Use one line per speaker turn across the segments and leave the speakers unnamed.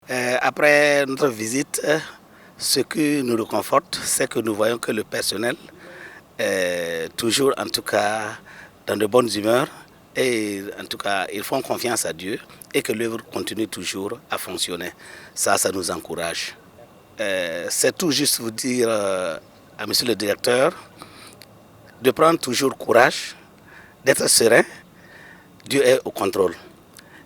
Après notre visite, ce qui nous réconforte, c'est que nous voyons que le personnel est toujours, en tout cas, dans de bonnes humeurs et en tout cas, ils font confiance à Dieu et que l'œuvre continue toujours à fonctionner. Ça nous encourage. C'est tout juste vous dire à monsieur le directeur de prendre toujours courage, d'être serein. Dieu est au contrôle.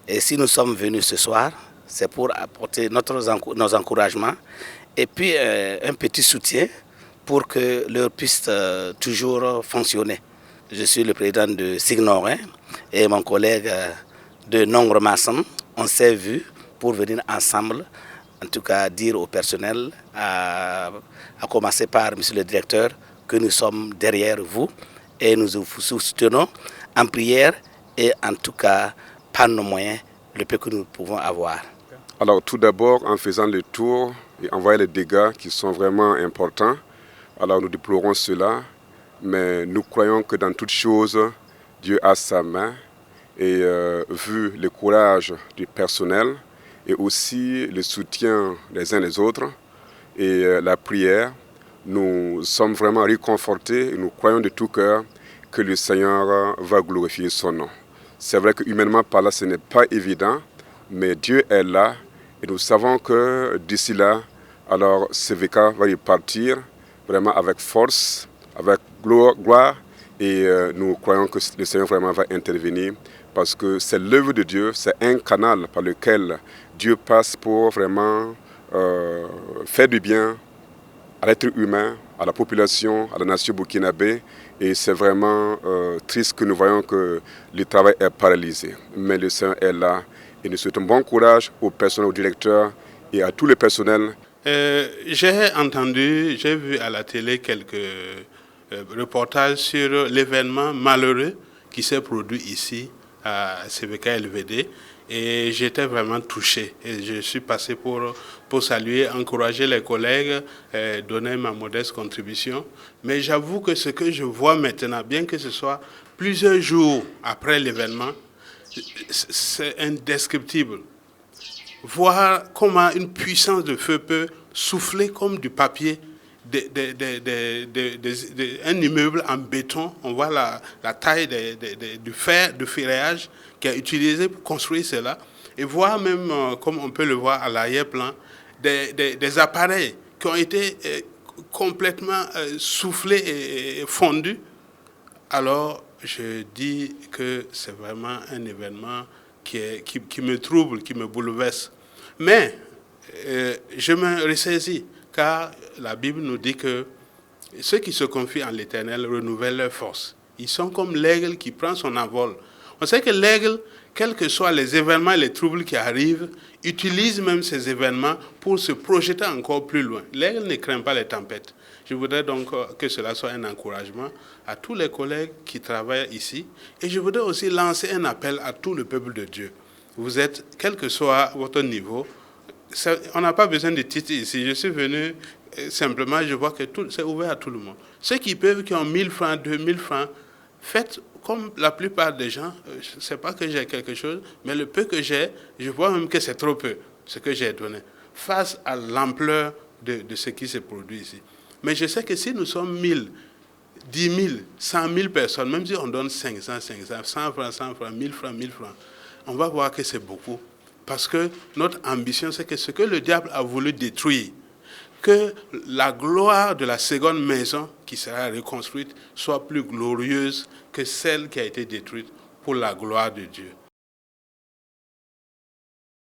Et si nous sommes venus ce soir, c'est pour apporter nos encouragements et puis un petit soutien pour que l'heure puisse toujours fonctionner. Je suis le président de Signorin et mon collègue de Nongre Masson. On s'est vus pour venir ensemble, en tout cas dire au personnel, à commencer par monsieur le directeur, que nous sommes derrière vous et nous vous soutenons en prière et en tout cas par nos moyens le peu que nous pouvons avoir.
Alors tout d'abord, en faisant le tour et en voyant les dégâts qui sont vraiment importants, alors nous déplorons cela, mais nous croyons que dans toutes choses, Dieu a sa main et vu le courage du personnel et aussi le soutien des uns des autres et la prière, nous sommes vraiment réconfortés et nous croyons de tout cœur que le Seigneur va glorifier son nom. C'est vrai que humainement parlant, ce n'est pas évident, mais Dieu est là et nous savons que d'ici là, alors CVK va repartir vraiment avec force, avec gloire et nous croyons que le Seigneur vraiment va intervenir parce que c'est l'œuvre de Dieu, c'est un canal par lequel Dieu passe pour vraiment faire du bien à l'être humain, à la population, à la nation burkinabé. Et c'est vraiment triste que nous voyons que le travail est paralysé. Mais le Seigneur est là et nous souhaitons bon courage au personnel, au directeur et à tout le personnel.
J'ai vu à la télé quelques reportages sur l'événement malheureux qui s'est produit ici à CVK LVD et j'étais vraiment touché et je suis passé pour saluer, encourager les collègues, donner ma modeste contribution. Mais j'avoue que ce que je vois maintenant, bien que ce soit plusieurs jours après l'événement, c'est indescriptible. Voir comment une puissance de feu peut souffler comme du papier un immeuble en béton. On voit la taille du fer, du ferrage qui a utilisé pour construire cela. Et voir même, comme on peut le voir à l'arrière-plan, des appareils qui ont été complètement soufflés et fondus. Alors, je dis que c'est vraiment un événement qui me trouble, qui me bouleverse. Mais je me ressaisis, car la Bible nous dit que ceux qui se confient en l'Éternel renouvellent leur force. Ils sont comme l'aigle qui prend son envol. On sait que l'aigle, quels que soient les événements et les troubles qui arrivent, utilise même ces événements pour se projeter encore plus loin. L'aigle ne craint pas les tempêtes. Je voudrais donc que cela soit un encouragement à tous les collègues qui travaillent ici. Et je voudrais aussi lancer un appel à tout le peuple de Dieu. Vous êtes, quel que soit votre niveau, on n'a pas besoin de titres ici. Je suis venu simplement, je vois que c'est ouvert à tout le monde. Ceux qui peuvent, qui ont 1000 francs, 2000 francs, faites comme la plupart des gens. Je ne sais pas que j'ai quelque chose, mais le peu que j'ai, je vois même que c'est trop peu, ce que j'ai donné, face à l'ampleur de ce qui se produit ici. Mais je sais que si nous sommes 1000, 10 000, 100 000 personnes, même si on donne 500, 100 francs, 1000 francs, 1000 francs, on va voir que c'est beaucoup. Parce que notre ambition, c'est que ce que le diable a voulu détruire, que la gloire de la seconde maison qui sera reconstruite soit plus glorieuse que celle qui a été détruite pour la gloire de Dieu.